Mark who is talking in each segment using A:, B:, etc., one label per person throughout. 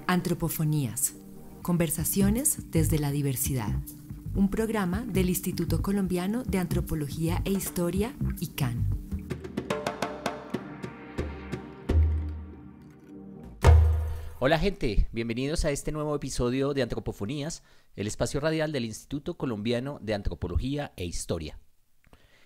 A: Antropofonías. Conversaciones desde la diversidad. Un programa del Instituto Colombiano de Antropología e Historia, ICANN.
B: Hola gente, bienvenidos a este nuevo episodio de Antropofonías, el espacio radial del Instituto Colombiano de Antropología e Historia.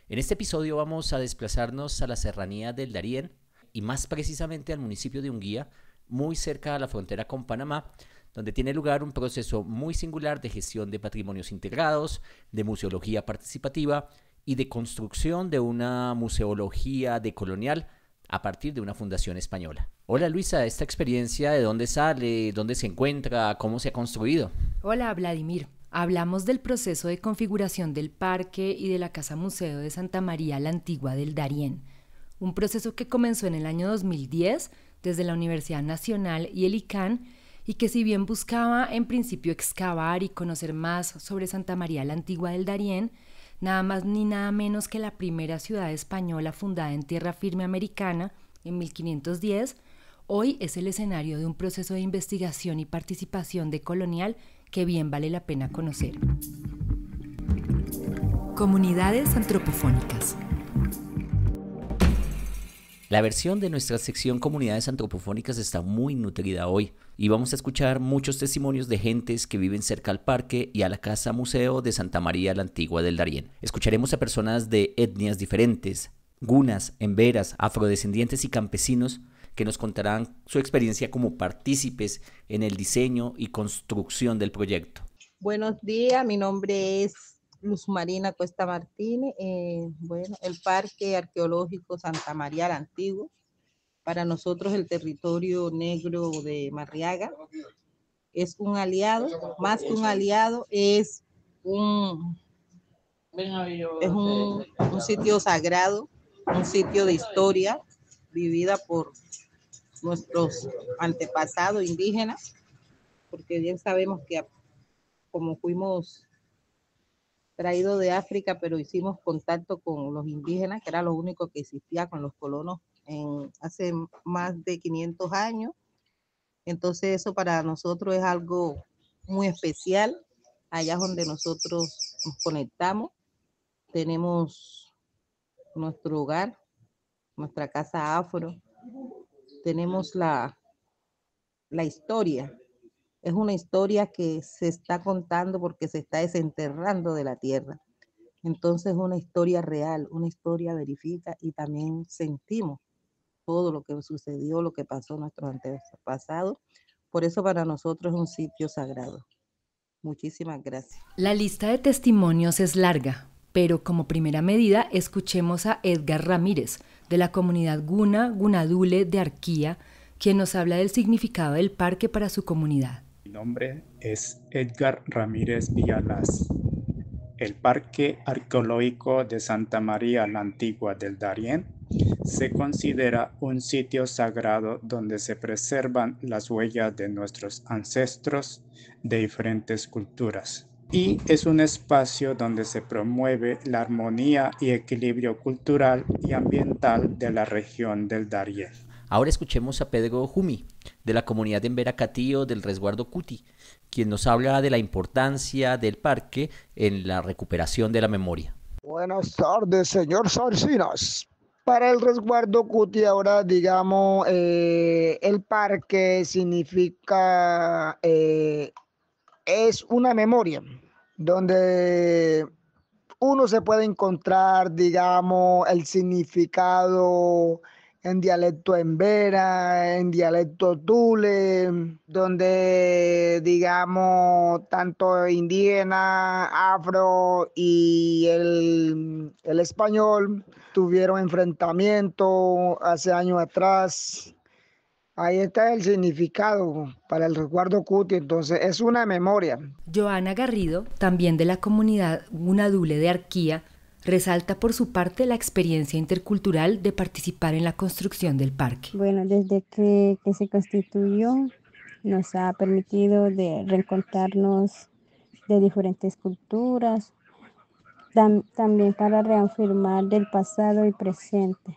B: En este episodio vamos a desplazarnos a la serranía del Darién y más precisamente al municipio de Unguía, muy cerca a la frontera con Panamá, donde tiene lugar un proceso muy singular de gestión de patrimonios integrados, de museología participativa y de construcción de una museología decolonial a partir de una fundación española. Hola Luisa, ¿esta experiencia de dónde sale, dónde se encuentra, cómo se ha construido?
A: Hola Vladimir, hablamos del proceso de configuración del parque y de la Casa Museo de Santa María la Antigua del Darién, un proceso que comenzó en el año 2010 desde la Universidad Nacional y el ICANN y que si bien buscaba en principio excavar y conocer más sobre Santa María la Antigua del Darién, nada más ni nada menos que la primera ciudad española fundada en tierra firme americana en 1510, hoy es el escenario de un proceso de investigación y participación decolonial que bien vale la pena conocer. Comunidades antropofónicas.
B: La versión de nuestra sección Comunidades Antropofónicas está muy nutrida hoy y vamos a escuchar muchos testimonios de gentes que viven cerca al parque y a la Casa Museo de Santa María la Antigua del Darién. Escucharemos a personas de etnias diferentes, gunas, emberas, afrodescendientes y campesinos que nos contarán su experiencia como partícipes en el diseño y construcción del proyecto.
C: Buenos días, mi nombre es Luz Marina Cuesta Martínez. El Parque Arqueológico Santa María la Antigua, para nosotros el territorio negro de Marriaga, es un aliado, más que un aliado, es un sitio sagrado, un sitio de historia vivida por nuestros antepasados indígenas, porque bien sabemos que como fuimos traído de África, pero hicimos contacto con los indígenas, que era lo único que existía con los colonos hace más de 500 años. Entonces eso para nosotros es algo muy especial. Allá es donde nosotros nos conectamos, tenemos nuestro hogar, nuestra casa afro, tenemos la historia. Es una historia que se está contando porque se está desenterrando de la tierra. Entonces una historia real, una historia verifica y también sentimos todo lo que sucedió, lo que pasó en nuestros antepasados. Por eso para nosotros es un sitio sagrado. Muchísimas gracias.
A: La lista de testimonios es larga, pero como primera medida escuchemos a Edgar Ramírez, de la comunidad Guna Gunadule de Arquía, quien nos habla del significado del parque para su comunidad.
D: Mi nombre es Edgar Ramírez Villalas. El Parque Arqueológico de Santa María la Antigua del Darién se considera un sitio sagrado donde se preservan las huellas de nuestros ancestros de diferentes culturas. Y es un espacio donde se promueve la armonía y equilibrio cultural y ambiental de la región del Darién.
B: Ahora escuchemos a Pedro Jumi, de la comunidad de Embera Catío del resguardo Cuti, quien nos habla de la importancia del parque en la recuperación de la memoria.
E: Buenas tardes, señor Sarcinas. Para el resguardo Cuti, ahora digamos, el parque significa, es una memoria donde uno se puede encontrar, digamos, el significado en dialecto embera, en dialecto tule, donde, digamos, tanto indígena, afro y el español tuvieron enfrentamiento hace años atrás. Ahí está el significado para el resguardo Cuti, entonces es una memoria.
A: Joana Garrido, también de la comunidad Gunadule de Arquía, resalta por su parte la experiencia intercultural de participar en la construcción del parque.
F: Bueno, desde que se constituyó nos ha permitido de reencontrarnos de diferentes culturas, también para reafirmar del pasado y presente.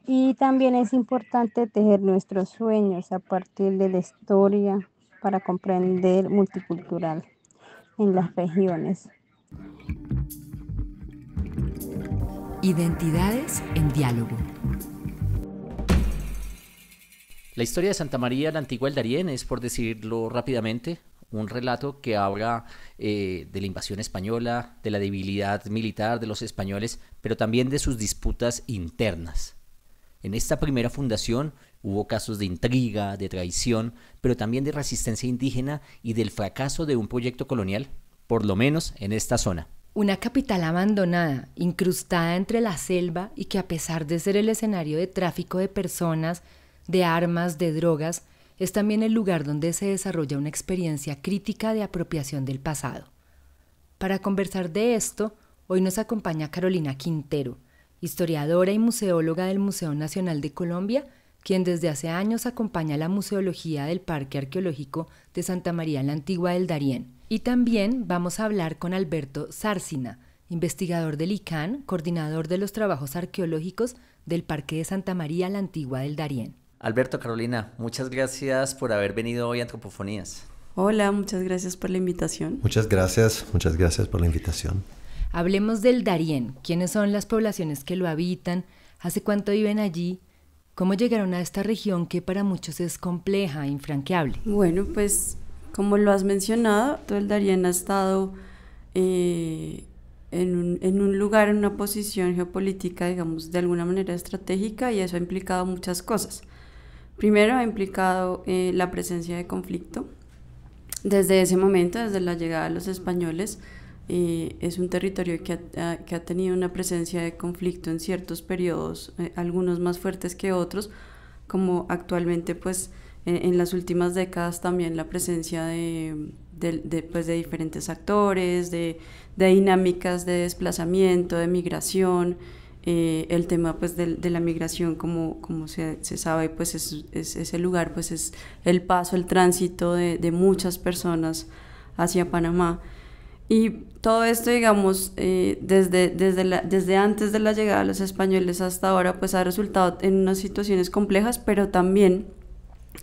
F: Y también es importante tejer nuestros sueños a partir de la historia para comprender multicultural en las regiones.
A: Identidades en diálogo.
B: La historia de Santa María la Antigua del Darién es, por decirlo rápidamente, un relato que habla de la invasión española, de la debilidad militar de los españoles, pero también de sus disputas internas. En esta primera fundación hubo casos de intriga, de traición, pero también de resistencia indígena y del fracaso de un proyecto colonial, por lo menos en esta zona.
A: Una capital abandonada, incrustada entre la selva y que a pesar de ser el escenario de tráfico de personas, de armas, de drogas, es también el lugar donde se desarrolla una experiencia crítica de apropiación del pasado. Para conversar de esto, hoy nos acompaña Carolina Quintero, historiadora y museóloga del Museo Nacional de Colombia, quien desde hace años acompaña la museología del Parque Arqueológico de Santa María la Antigua del Darién. Y también vamos a hablar con Alberto Zárcina, investigador del ICANN, coordinador de los trabajos arqueológicos del Parque de Santa María la Antigua del Darién.
B: Alberto, Carolina, muchas gracias por haber venido hoy a Antropofonías.
G: Hola, muchas gracias por la invitación.
H: Muchas gracias por la invitación.
A: Hablemos del Darién. ¿Quiénes son las poblaciones que lo habitan? ¿Hace cuánto viven allí? ¿Cómo llegaron a esta región que para muchos es compleja e infranqueable?
G: Bueno, pues como lo has mencionado, todo el Darién ha estado en un lugar, en una posición geopolítica, digamos, de alguna manera estratégica, y eso ha implicado muchas cosas. Primero ha implicado la presencia de conflicto. Desde ese momento, desde la llegada de los españoles, es un territorio que ha tenido una presencia de conflicto en ciertos periodos, algunos más fuertes que otros, como actualmente pues en las últimas décadas también la presencia de diferentes actores, de dinámicas de desplazamiento, de migración. El tema pues de la migración, como se sabe, pues es el lugar, pues es el paso, el tránsito de muchas personas hacia Panamá. Y todo esto, digamos, desde antes de la llegada de los españoles hasta ahora, pues ha resultado en unas situaciones complejas, pero también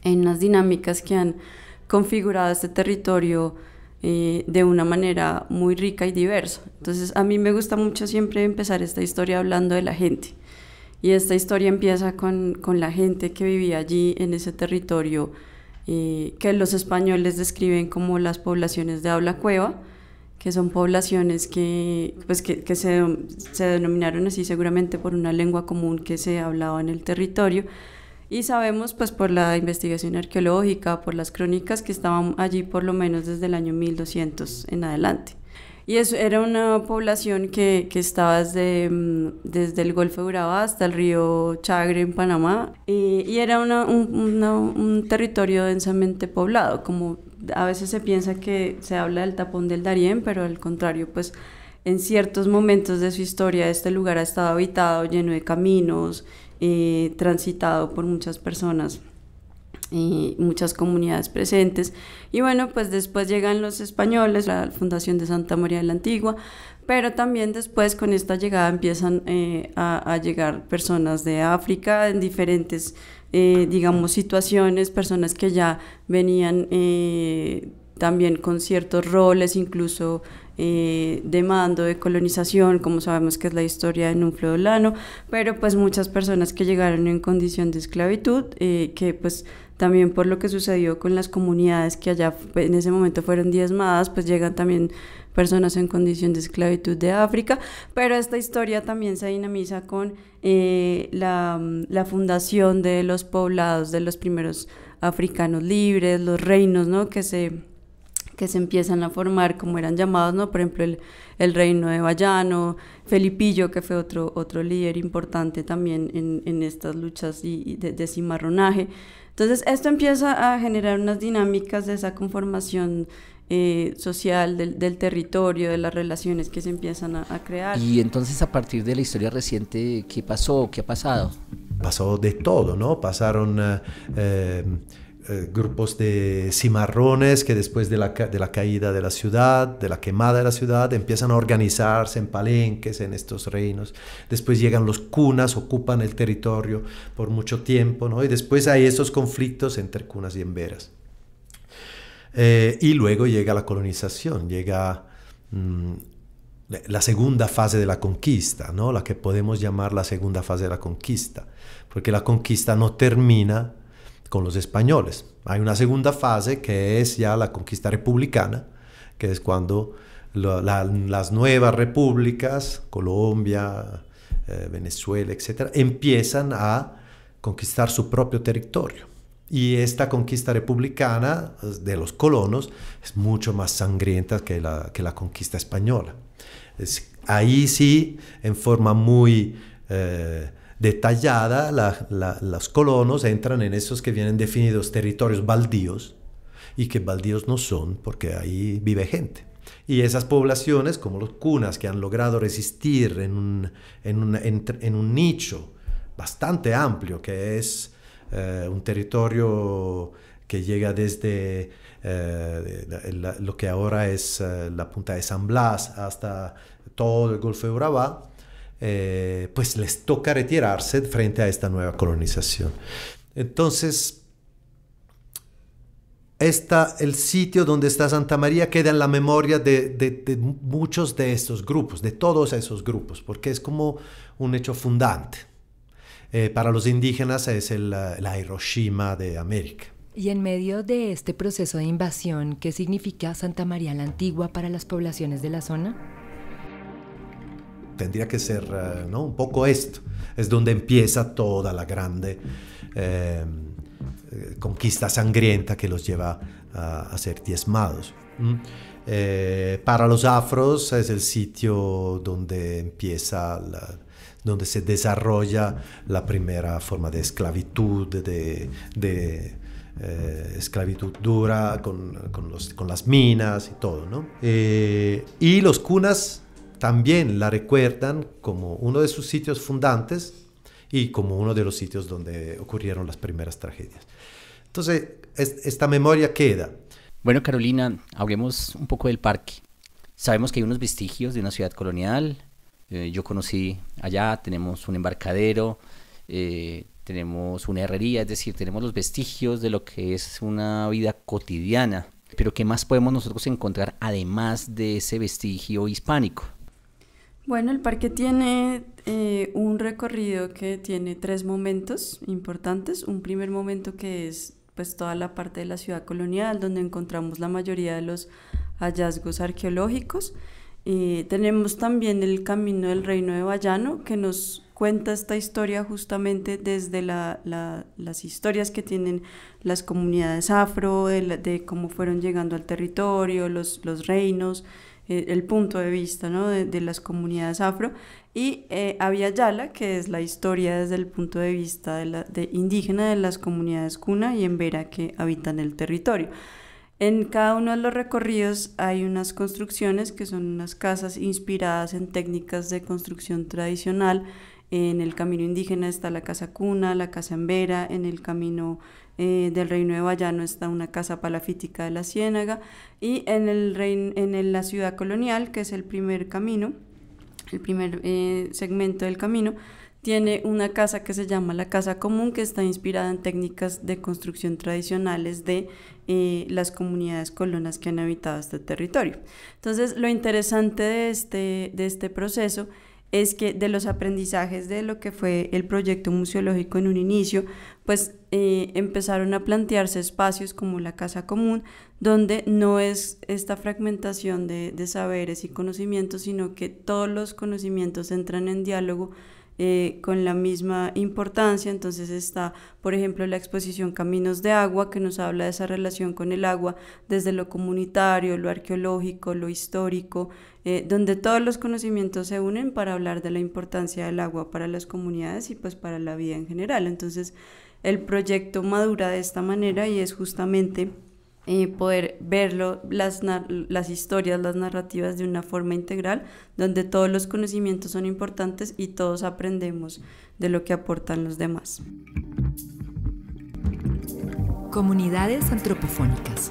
G: en unas dinámicas que han configurado este territorio de una manera muy rica y diversa. Entonces, a mí me gusta mucho siempre empezar esta historia hablando de la gente. Y esta historia empieza con la gente que vivía allí en ese territorio, que los españoles describen como las poblaciones de habla cueva, que son poblaciones que se denominaron así seguramente por una lengua común que se hablaba en el territorio, y sabemos pues por la investigación arqueológica, por las crónicas, que estaban allí por lo menos desde el año 1200 en adelante. Y eso era una población que estaba desde el Golfo de Urabá hasta el río Chagre en Panamá, y era un territorio densamente poblado. Como a veces se piensa que se habla del tapón del Darién, pero al contrario, pues en ciertos momentos de su historia este lugar ha estado habitado, lleno de caminos, transitado por muchas personas, muchas comunidades presentes. Y bueno, pues después llegan los españoles, la fundación de Santa María la Antigua, pero también después con esta llegada empiezan a llegar personas de África en diferentes digamos situaciones, personas que ya venían también con ciertos roles, incluso de mando, de colonización, como sabemos que es la historia de Nunflo de Olano, pero pues muchas personas que llegaron en condición de esclavitud, que pues también por lo que sucedió con las comunidades que allá en ese momento fueron diezmadas, pues llegan también personas en condición de esclavitud de África. Pero esta historia también se dinamiza con la fundación de los poblados, de los primeros africanos libres, los reinos, ¿no?, que se empiezan a formar, como eran llamados, ¿no? Por ejemplo, el reino de Bayano, Felipillo, que fue otro líder importante también en estas luchas de cimarronaje. Entonces, esto empieza a generar unas dinámicas de esa conformación social del territorio, de las relaciones que se empiezan a crear.
B: Y entonces, a partir de la historia reciente, ¿qué pasó? ¿Qué ha pasado?
H: Pasó de todo, ¿no? Pasaron grupos de cimarrones que después de la caída de la ciudad, de la quemada de la ciudad, empiezan a organizarse en palenques, en estos reinos. Después llegan los cunas, ocupan el territorio por mucho tiempo, ¿no? Y después hay esos conflictos entre cunas y emberas. Y luego llega la colonización, llega la segunda fase de la conquista, ¿no? La que podemos llamar la segunda fase de la conquista, porque la conquista no termina con los españoles. Hay una segunda fase que es ya la conquista republicana, que es cuando las nuevas repúblicas, Colombia, Venezuela, etc., empiezan a conquistar su propio territorio. Y esta conquista republicana de los colonos es mucho más sangrienta que la conquista española. Ahí sí, en forma muy detallada, los colonos entran en esos que vienen definidos territorios baldíos, y que baldíos no son porque ahí vive gente. Y esas poblaciones, como los cunas, que han logrado resistir en un nicho bastante amplio, que es un territorio que llega desde lo que ahora es la punta de San Blas hasta todo el Golfo de Urabá, pues les toca retirarse frente a esta nueva colonización. Entonces, el sitio donde está Santa María queda en la memoria de muchos de estos grupos, de todos esos grupos, porque es como un hecho fundante. Para los indígenas es la Hiroshima de América.
A: Y en medio de este proceso de invasión, ¿qué significa Santa María la Antigua para las poblaciones de la zona?
H: Tendría que ser ¿no? un poco esto. Es donde empieza toda la grande conquista sangrienta que los lleva a ser diezmados. Para los afros es el sitio donde empieza donde se desarrolla la primera forma de esclavitud, de esclavitud dura con las minas y todo, ¿no? Y los cunas también la recuerdan como uno de sus sitios fundantes y como uno de los sitios donde ocurrieron las primeras tragedias. Entonces, esta memoria queda.
B: Bueno, Carolina, hablemos un poco del parque. Sabemos que hay unos vestigios de una ciudad colonial. Yo conocí allá, tenemos un embarcadero, tenemos una herrería, es decir, tenemos los vestigios de lo que es una vida cotidiana. Pero ¿qué más podemos nosotros encontrar además de ese vestigio hispánico?
G: Bueno, el parque tiene un recorrido que tiene 3 momentos importantes. Un primer momento que es pues toda la parte de la ciudad colonial, donde encontramos la mayoría de los hallazgos arqueológicos. Tenemos también el camino del Reino de Bayano, que nos cuenta esta historia justamente desde las historias que tienen las comunidades afro, de cómo fueron llegando al territorio, los reinos, el punto de vista, ¿no? de las comunidades afro, y Abya Yala, que es la historia desde el punto de vista de indígena de las comunidades cuna y embera que habitan el territorio. En cada uno de los recorridos hay unas construcciones que son unas casas inspiradas en técnicas de construcción tradicional. En el camino indígena está la casa cuna, la casa embera. En el camino del Reino de Bayano está una casa palafítica de la Ciénaga, y en la ciudad colonial, que es el primer camino, el primer segmento del camino, tiene una casa que se llama la casa común, que está inspirada en técnicas de construcción tradicionales de las comunidades colonas que han habitado este territorio. Entonces, lo interesante de este proceso es que de los aprendizajes de lo que fue el proyecto museológico en un inicio, pues empezaron a plantearse espacios como la casa común, donde no es esta fragmentación de saberes y conocimientos, sino que todos los conocimientos entran en diálogo con la misma importancia. Entonces está, por ejemplo, la exposición Caminos de Agua, que nos habla de esa relación con el agua desde lo comunitario, lo arqueológico, lo histórico, donde todos los conocimientos se unen para hablar de la importancia del agua para las comunidades y pues para la vida en general. Entonces el proyecto madura de esta manera, y es justamente poder verlo, las historias, las narrativas de una forma integral, donde todos los conocimientos son importantes y todos aprendemos de lo que aportan los demás.
A: Comunidades antropofónicas.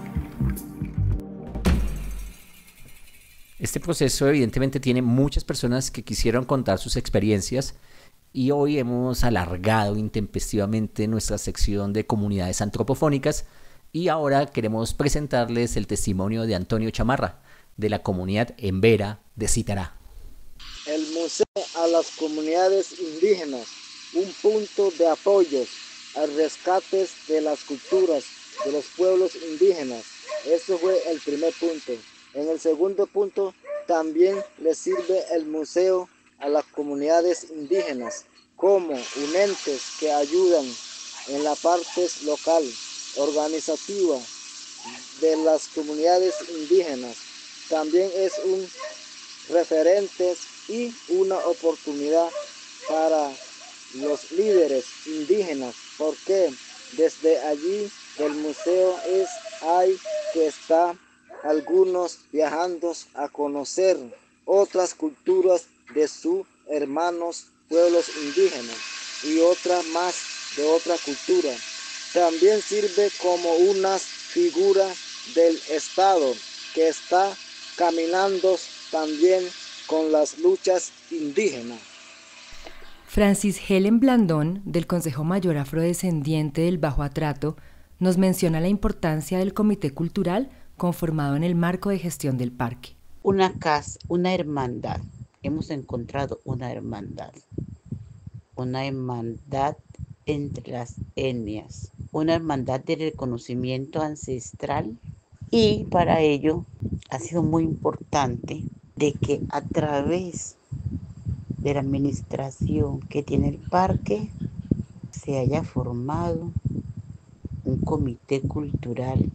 B: Este proceso evidentemente tiene muchas personas que quisieron contar sus experiencias y hoy hemos alargado intempestivamente nuestra sección de comunidades antropofónicas y ahora queremos presentarles el testimonio de Antonio Chamarra, de la comunidad Embera de Citará.
I: El Museo a las Comunidades Indígenas, un punto de apoyo al rescate de las culturas de los pueblos indígenas. Eso fue el primer punto. En el segundo punto, también le sirve el museo a las comunidades indígenas como un entes que ayudan en la parte local, organizativa de las comunidades indígenas. También es un referente y una oportunidad para los líderes indígenas, porque desde allí del museo hay que estar algunos viajando a conocer otras culturas de sus hermanos pueblos indígenas y otras más de otra cultura. También sirve como una figura del Estado que está caminando también con las luchas indígenas.
A: Francis Helen Blandón, del Consejo Mayor Afrodescendiente del Bajo Atrato, nos menciona la importancia del comité cultural conformado en el marco de gestión del parque.
J: Una casa, una hermandad. Hemos encontrado una hermandad entre las etnias, una hermandad de reconocimiento ancestral, y para ello ha sido muy importante de que a través de la administración que tiene el parque se haya formado un comité cultural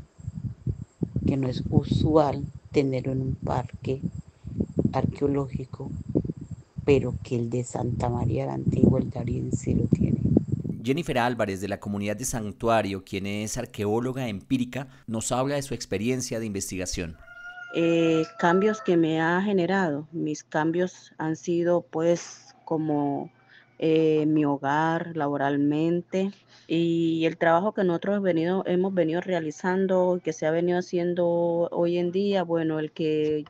J: que no es usual tener en un parque arqueológico, pero que el de Santa María la Antigua, el Darién, sí lo tiene.
B: Jennifer Álvarez, de la comunidad de Santuario, quien es arqueóloga empírica, nos habla de su experiencia de investigación.
K: Cambios que me ha generado. Mis cambios han sido pues como mi hogar, laboralmente, y el trabajo que nosotros hemos venido realizando, que se ha venido haciendo hoy en día. Bueno, el que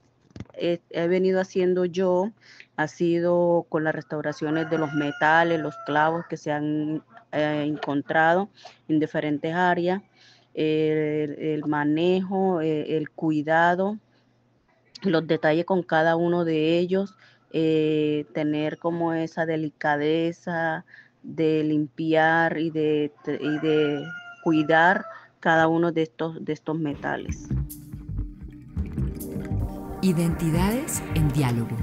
K: he venido haciendo yo ha sido con las restauraciones de los metales, los clavos que se han encontrado en diferentes áreas, el manejo, el cuidado, los detalles con cada uno de ellos, tener como esa delicadeza de limpiar y de cuidar cada uno de estos metales.
A: Identidades en diálogo.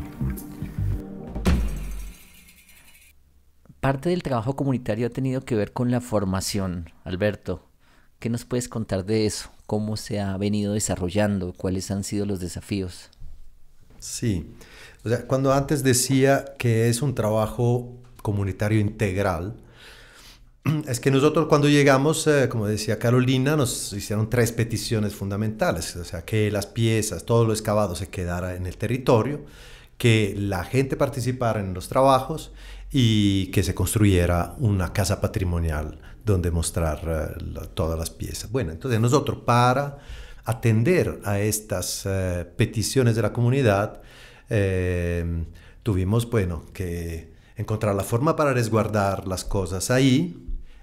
B: Parte del trabajo comunitario ha tenido que ver con la formación. Alberto, ¿qué nos puedes contar de eso? ¿Cómo se ha venido desarrollando? ¿Cuáles han sido los desafíos?
H: Sí, o sea, cuando antes decía que es un trabajo comunitario integral, es que nosotros cuando llegamos, como decía Carolina, nos hicieron 3 peticiones fundamentales, o sea, que las piezas, todo lo excavado se quedara en el territorio, que la gente participara en los trabajos y que se construyera una casa patrimonial donde mostrar todas las piezas. Bueno, entonces nosotros para atender a estas peticiones de la comunidad tuvimos, bueno, que encontrar la forma para resguardar las cosas ahí,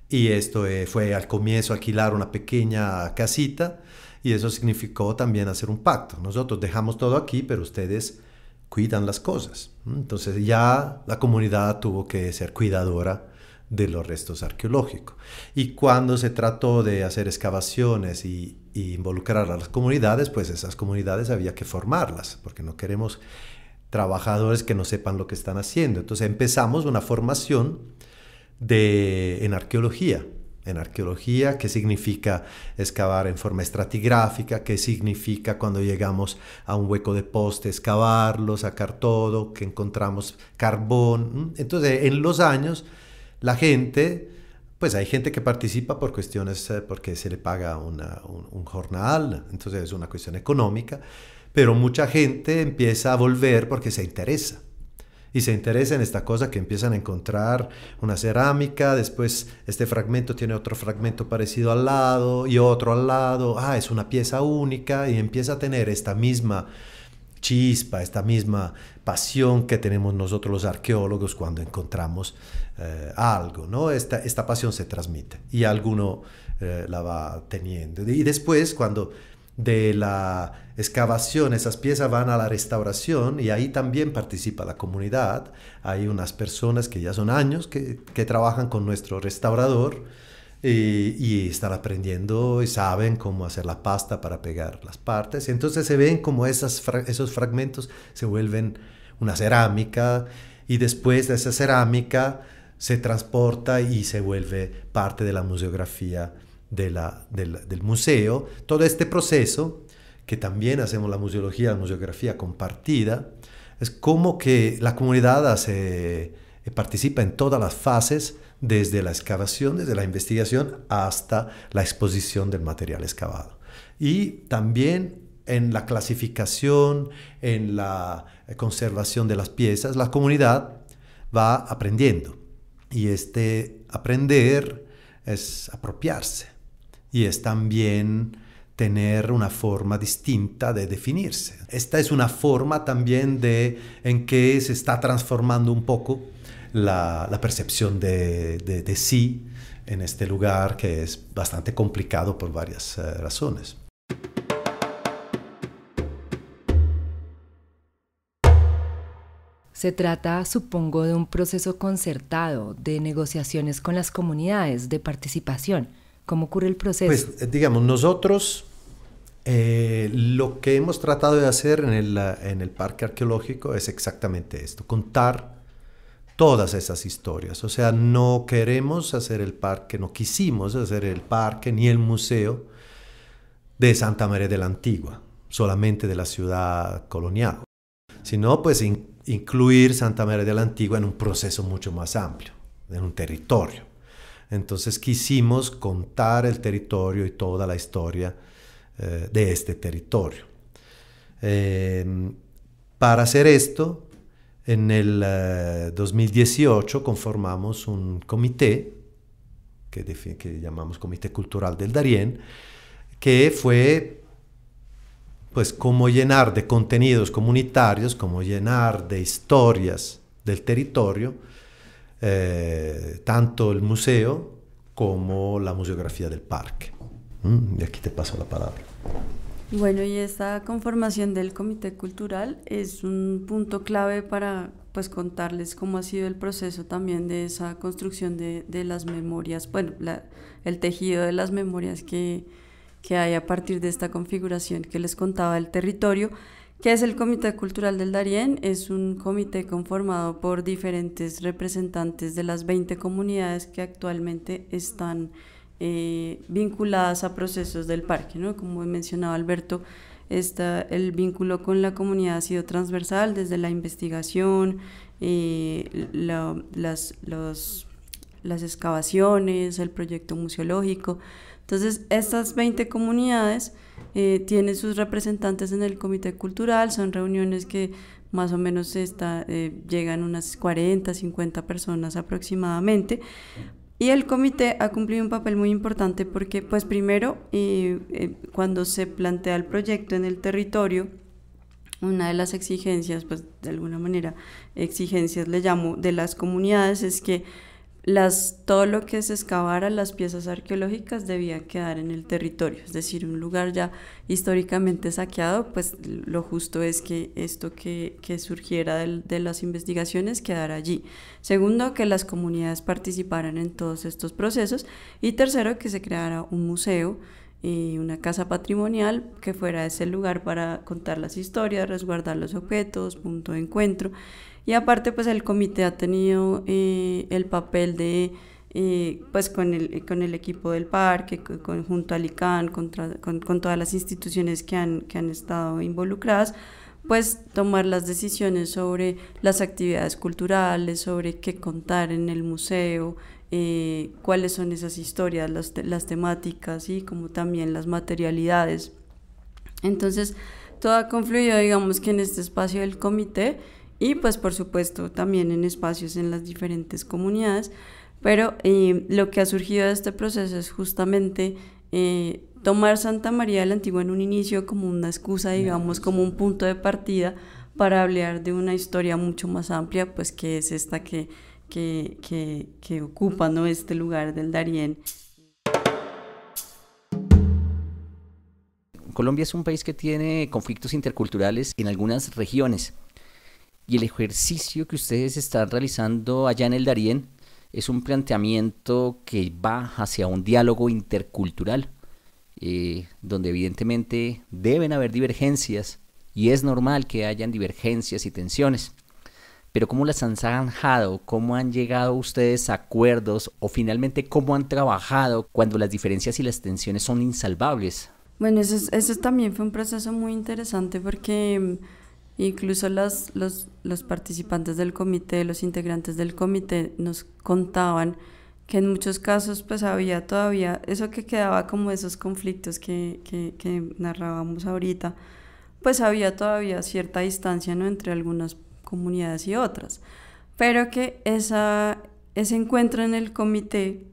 H: y esto fue al comienzo alquilar una pequeña casita, y eso significó también hacer un pacto. Nosotros dejamos todo aquí, pero ustedes cuidan las cosas. Entonces ya la comunidad tuvo que ser cuidadora de los restos arqueológicos. Y cuando se trató de hacer excavaciones y involucrar a las comunidades, pues esas comunidades había que formarlas, porque no queremos trabajadores que no sepan lo que están haciendo. Entonces empezamos una formación en arqueología. En arqueología, ¿qué significa excavar en forma estratigráfica? ¿Qué significa cuando llegamos a un hueco de poste, excavarlo, sacar todo, que encontramos carbón? Entonces, en los años, la gente, pues hay gente que participa por cuestiones, porque se le paga un jornal, entonces es una cuestión económica, pero mucha gente empieza a volver porque se interesa. y se interesa en esta cosa, que empiezan a encontrar una cerámica, después este fragmento tiene otro fragmento parecido al lado y otro al lado, es una pieza única, y empieza a tener esta misma chispa, esta misma pasión que tenemos nosotros los arqueólogos cuando encontramos algo, ¿no? Esta pasión se transmite y alguno la va teniendo. Y después, cuando de la excavación esas piezas van a la restauración, y ahí también participa la comunidad, hay unas personas que ya son años que trabajan con nuestro restaurador, y están aprendiendo y saben cómo hacer la pasta para pegar las partes. Entonces se ven como esos fragmentos se vuelven una cerámica, y después de esa cerámica se transporta y se vuelve parte de la museografía del museo. Todo este proceso, que también hacemos la museografía compartida, es como que la comunidad participa en todas las fases, desde la excavación, desde la investigación hasta la exposición del material excavado. Y también en la clasificación, en la conservación de las piezas, la comunidad va aprendiendo. Y este aprender es apropiarse, y es también tener una forma distinta de definirse. Esta es una forma también en que se está transformando un poco la percepción de sí en este lugar, que es bastante complicado por varias razones.
A: Se trata, supongo, de un proceso concertado, de negociaciones con las comunidades, de participación. ¿Cómo ocurre el proceso?
H: Pues, digamos, nosotros lo que hemos tratado de hacer en el parque arqueológico es exactamente esto: contar todas esas historias. O sea, no queremos hacer el parque, no quisimos hacer el parque ni el museo de Santa María de la Antigua, solamente de la ciudad colonial, sino pues incluir Santa María de la Antigua en un proceso mucho más amplio, en un territorio. Entonces quisimos contar el territorio y toda la historia de este territorio. Para hacer esto, en el 2018 conformamos un comité que llamamos Comité Cultural del Darién, que fue pues como llenar de contenidos comunitarios, como llenar de historias del territorio, tanto el museo como la museografía del parque. Y aquí te paso la palabra.
G: Bueno, y esta conformación del Comité Cultural es un punto clave para pues contarles cómo ha sido el proceso también de esa construcción de las memorias, bueno, el tejido de las memorias que hay a partir de esta configuración que les contaba del territorio. ¿Qué es el Comité Cultural del Darién? Es un comité conformado por diferentes representantes de las 20 comunidades que actualmente están vinculadas a procesos del parque, ¿no? Como mencionaba Alberto, el vínculo con la comunidad ha sido transversal desde la investigación, las excavaciones, el proyecto museológico. Entonces, estas 20 comunidades tienen sus representantes en el Comité Cultural. Son reuniones que más o menos llegan unas 40, 50 personas aproximadamente. Y el comité ha cumplido un papel muy importante porque, pues primero, cuando se plantea el proyecto en el territorio, una de las exigencias, pues de alguna manera, exigencias le llamo, de las comunidades, es que todo lo que se excavara, las piezas arqueológicas, debían quedar en el territorio, es decir, un lugar ya históricamente saqueado, pues lo justo es que esto que surgiera de las investigaciones quedara allí. Segundo, que las comunidades participaran en todos estos procesos, y tercero, que se creara un museo y una casa patrimonial que fuera ese lugar para contar las historias, resguardar los objetos, punto de encuentro. Y aparte, pues el comité ha tenido el papel de, pues con el equipo del parque, junto al ICANN, con todas las instituciones que han estado involucradas, pues tomar las decisiones sobre las actividades culturales, sobre qué contar en el museo, cuáles son esas historias, las temáticas, y como también las materialidades. Entonces, todo ha confluido, digamos, que en este espacio del comité, y pues por supuesto también en espacios en las diferentes comunidades, pero lo que ha surgido de este proceso es justamente tomar Santa María de la Antigua en un inicio como una excusa, digamos, como un punto de partida para hablar de una historia mucho más amplia, pues que es esta que ocupa, ¿no?, este lugar del Darién.
B: Colombia es un país que tiene conflictos interculturales en algunas regiones, y el ejercicio que ustedes están realizando allá en el Darién es un planteamiento que va hacia un diálogo intercultural, donde evidentemente deben haber divergencias, y es normal que hayan divergencias y tensiones. Pero ¿cómo las han zanjado? ¿Cómo han llegado ustedes a acuerdos? ¿O finalmente cómo han trabajado cuando las diferencias y las tensiones son insalvables?
G: Bueno, eso también fue un proceso muy interesante porque incluso los participantes del comité, los integrantes del comité nos contaban que en muchos casos pues había todavía eso que quedaba como esos conflictos que narrábamos ahorita, pues había todavía cierta distancia, ¿no?, entre algunas comunidades y otras, pero que ese encuentro en el comité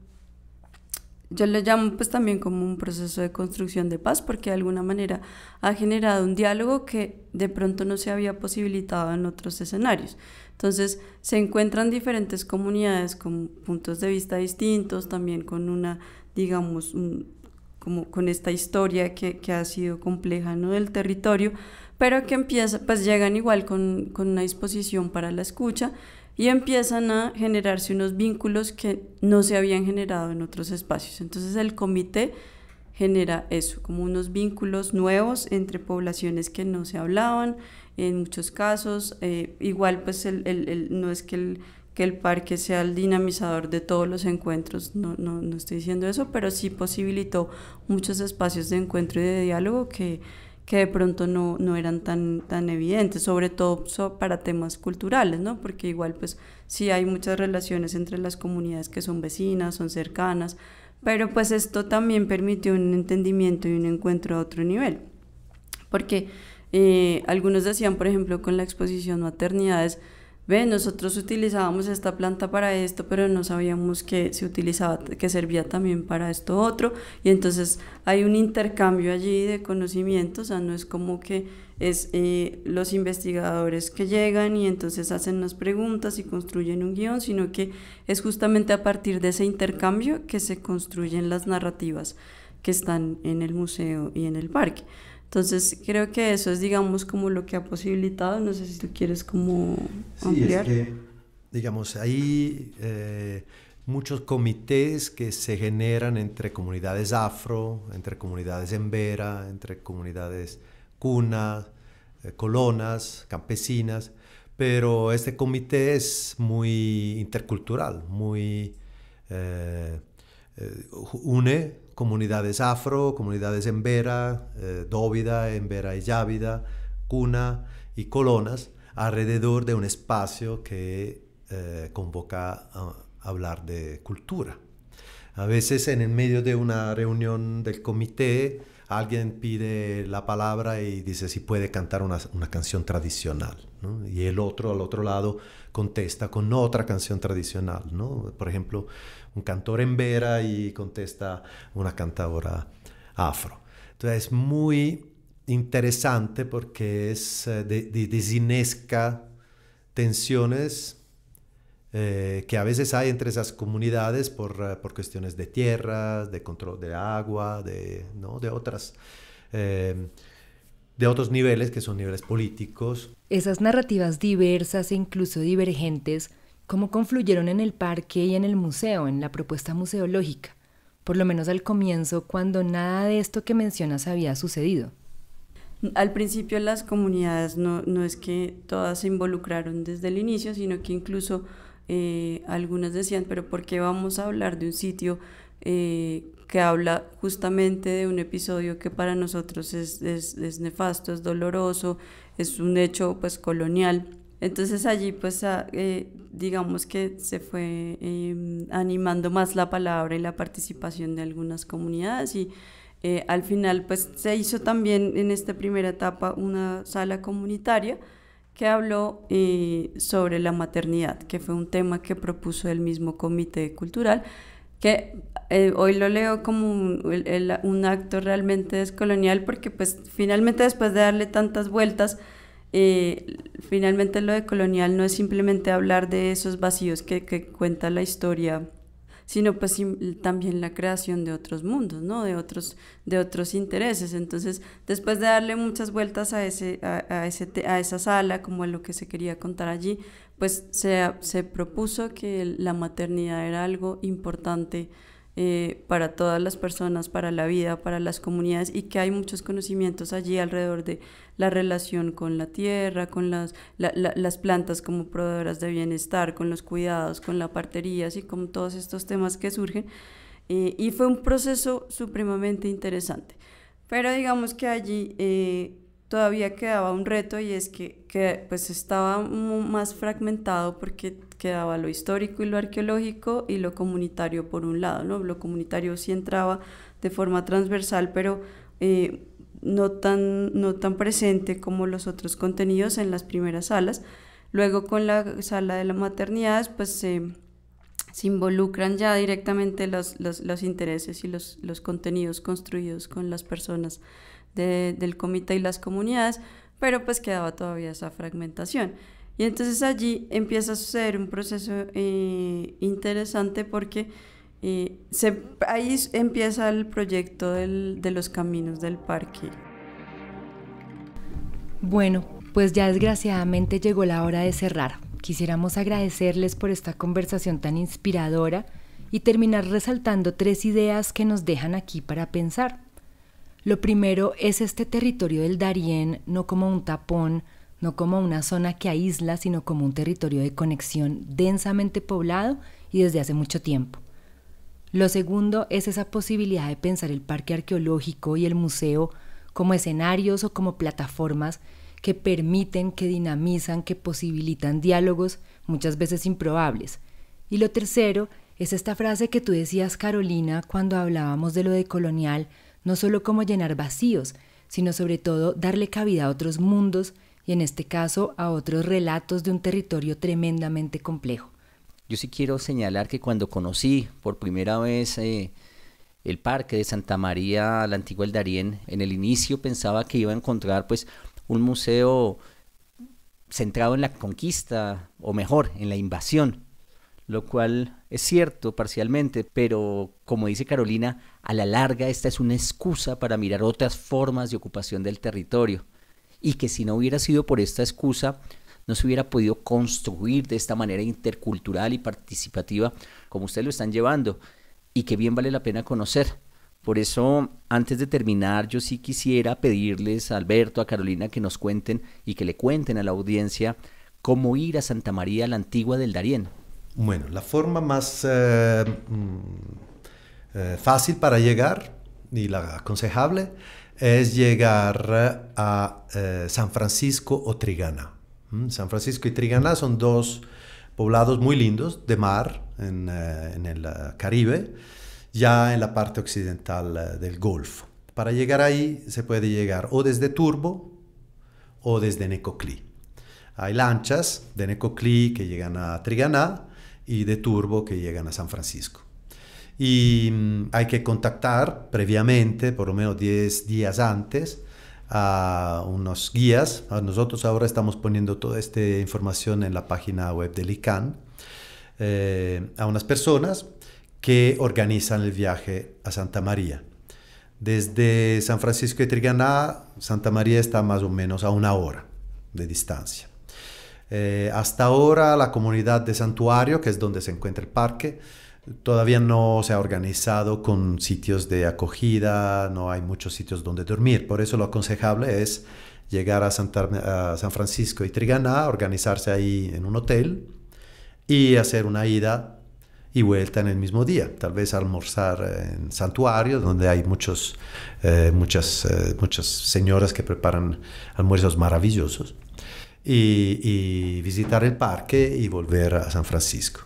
G: yo le llamo pues también como un proceso de construcción de paz, porque de alguna manera ha generado un diálogo que de pronto no se había posibilitado en otros escenarios. Entonces se encuentran diferentes comunidades con puntos de vista distintos, también con una, digamos, como con esta historia que ha sido compleja, ¿no?, del territorio, pero que pues llegan igual con una disposición para la escucha, y empiezan a generarse unos vínculos que no se habían generado en otros espacios. Entonces el comité genera eso, como unos vínculos nuevos entre poblaciones que no se hablaban, en muchos casos. Igual pues no es que el parque sea el dinamizador de todos los encuentros, no estoy diciendo eso, pero sí posibilitó muchos espacios de encuentro y de diálogo que de pronto no eran tan evidentes, sobre todo para temas culturales, ¿no? Porque igual pues sí hay muchas relaciones entre las comunidades que son vecinas, son cercanas, pero pues esto también permitió un entendimiento y un encuentro a otro nivel, porque algunos decían, por ejemplo, con la exposición Maternidades, nosotros utilizábamos esta planta para esto, pero no sabíamos que servía también para esto otro, y entonces hay un intercambio allí de conocimientos. O sea, no es como que es los investigadores que llegan y entonces hacen unas preguntas y construyen un guión, sino que es justamente a partir de ese intercambio que se construyen las narrativas que están en el museo y en el parque. Entonces creo que eso es, digamos, como lo que ha posibilitado. No sé si tú quieres como ampliar.
H: Sí, es que, digamos, hay muchos comités que se generan entre comunidades afro, entre comunidades embera, entre comunidades cuna, colonas, campesinas, pero este comité es muy intercultural, muy une comunidades afro, comunidades embera, dóvida, embera y yávida, cuna y colonas, alrededor de un espacio que convoca a hablar de cultura. A veces en el medio de una reunión del comité, alguien pide la palabra y dice si puede cantar una canción tradicional, ¿no? Y el otro, al otro lado, contesta con otra canción tradicional, ¿no? Por ejemplo, un cantor embera y contesta una cantadora afro. Entonces es muy interesante porque desinnesca tensiones que a veces hay entre esas comunidades por cuestiones de tierras, de control de agua, de otros niveles que son niveles políticos.
A: Esas narrativas diversas e incluso divergentes, ¿cómo confluyeron en el parque y en el museo, en la propuesta museológica? Por lo menos al comienzo, cuando nada de esto que mencionas había sucedido.
G: Al principio las comunidades no es que todas se involucraron desde el inicio, sino que incluso algunas decían, pero ¿por qué vamos a hablar de un sitio que habla justamente de un episodio que para nosotros es nefasto, es doloroso, es un hecho pues colonial? Entonces allí pues digamos que se fue animando más la palabra y la participación de algunas comunidades, y al final pues se hizo también en esta primera etapa una sala comunitaria que habló sobre la maternidad, que fue un tema que propuso el mismo comité cultural, que hoy lo leo como un acto realmente descolonial, porque pues finalmente después de darle tantas vueltas, finalmente lo de colonial no es simplemente hablar de esos vacíos que cuenta la historia, sino pues también la creación de otros mundos, ¿no? de otros intereses. Entonces, después de darle muchas vueltas a esa sala, como a lo que se quería contar allí, pues se propuso que la maternidad era algo importante para todas las personas, para la vida, para las comunidades, y que hay muchos conocimientos allí alrededor de la relación con la tierra, con las plantas como proveedoras de bienestar, con los cuidados, con la partería, así como todos estos temas que surgen, y fue un proceso supremamente interesante. Pero digamos que allí todavía quedaba un reto, y es que pues estaba más fragmentado, porque quedaba lo histórico y lo arqueológico y lo comunitario por un lado, ¿no? Lo comunitario sí entraba de forma transversal, pero no tan presente como los otros contenidos en las primeras salas. Luego, con la sala de la maternidad, pues se involucran ya directamente los intereses y los contenidos construidos con las personas del comité y las comunidades, pero pues quedaba todavía esa fragmentación. Y entonces allí empieza a suceder un proceso interesante, porque ahí empieza el proyecto de los caminos del parque.
A: Bueno, pues ya desgraciadamente llegó la hora de cerrar. Quisiéramos agradecerles por esta conversación tan inspiradora y terminar resaltando 3 ideas que nos dejan aquí para pensar. Lo primero es este territorio del Darién no como un tapón, no como una zona que aísla, sino como un territorio de conexión densamente poblado y desde hace mucho tiempo. Lo segundo es esa posibilidad de pensar el parque arqueológico y el museo como escenarios o como plataformas que permiten, que dinamizan, que posibilitan diálogos muchas veces improbables. Y lo tercero es esta frase que tú decías, Carolina, cuando hablábamos de lo decolonial, no solo como llenar vacíos, sino sobre todo darle cabida a otros mundos y en este caso a otros relatos de un territorio tremendamente complejo.
B: Yo sí quiero señalar que cuando conocí por primera vez el parque de Santa María, la Antigua del Darién, en el inicio pensaba que iba a encontrar pues un museo centrado en la conquista, o mejor, en la invasión, lo cual es cierto parcialmente, pero como dice Carolina, a la larga esta es una excusa para mirar otras formas de ocupación del territorio, y que si no hubiera sido por esta excusa, no se hubiera podido construir de esta manera intercultural y participativa como ustedes lo están llevando, y que bien vale la pena conocer. Por eso, antes de terminar, yo sí quisiera pedirles a Alberto, a Carolina, que nos cuenten y que le cuenten a la audiencia cómo ir a Santa María la Antigua del Darién.
H: Bueno, la forma más fácil para llegar y la aconsejable es llegar a San Francisco o Trigana. San Francisco y Trigana son 2 poblados muy lindos de mar en el Caribe, ya en la parte occidental del Golfo. Para llegar ahí se puede llegar o desde Turbo o desde Necoclí. Hay lanchas de Necoclí que llegan a Trigana y de Turbo que llegan a San Francisco. Y hay que contactar previamente, por lo menos 10 días antes, a unos guías. Nosotros ahora estamos poniendo toda esta información en la página web del ICANN, a unas personas que organizan el viaje a Santa María. Desde San Francisco de Trigana, Santa María está más o menos a 1 hora de distancia. Hasta ahora la comunidad de Santuario, que es donde se encuentra el parque, todavía no se ha organizado con sitios de acogida, no hay muchos sitios donde dormir. Por eso lo aconsejable es llegar a San Francisco y Trigana, organizarse ahí en un hotel y hacer una ida y vuelta en el mismo día. Tal vez almorzar en Santuario, donde hay muchas señoras que preparan almuerzos maravillosos, y visitar el parque y volver a San Francisco.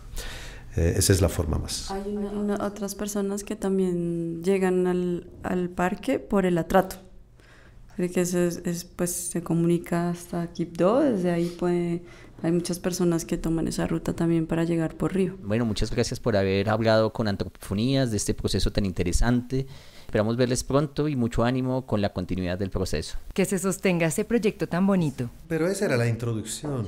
H: Esa es la forma más.
G: Hay otras personas que también llegan al parque por el atrato. porque eso pues se comunica hasta Quibdó, desde ahí hay muchas personas que toman esa ruta también para llegar por río.
B: Bueno, muchas gracias por haber hablado con Antropofonías de este proceso tan interesante. Esperamos verles pronto y mucho ánimo con la continuidad del proceso.
A: Que se sostenga este proyecto tan bonito.
H: Pero esa era la introducción.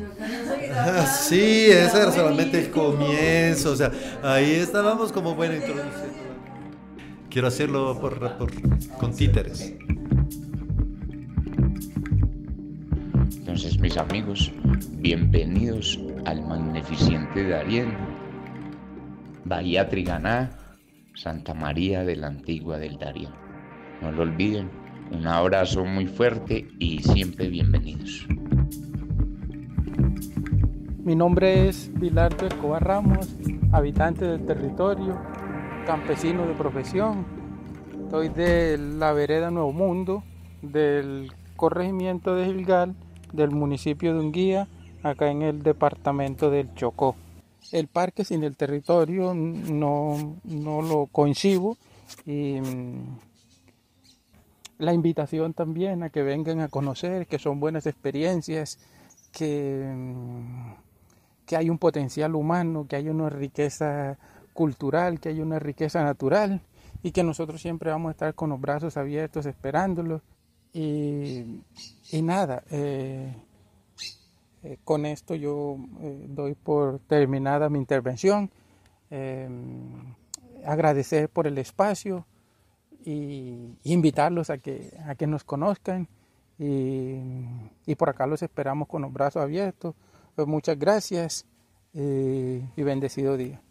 H: Sí, ese era solamente el comienzo. O sea, ahí estábamos como buena introducción. Quiero hacerlo con títeres.
L: Entonces, mis amigos, bienvenidos al magnificente Darién, Bahía Triganá, Santa María de la Antigua del Darién. No lo olviden, un abrazo muy fuerte y siempre bienvenidos.
M: Mi nombre es Bilardo Escobar Ramos, habitante del territorio, campesino de profesión. Soy de la vereda Nuevo Mundo, del corregimiento de Gilgal, del municipio de Unguía, acá en el departamento del Chocó. El parque sin el territorio no lo concibo, y la invitación también a que vengan a conocer, que son buenas experiencias, que hay un potencial humano, que hay una riqueza cultural, que hay una riqueza natural, y que nosotros siempre vamos a estar con los brazos abiertos esperándolos. Y nada, con esto yo doy por terminada mi intervención. Agradecer por el espacio y invitarlos a que nos conozcan, y por acá los esperamos con los brazos abiertos. Pues muchas gracias y bendecido día.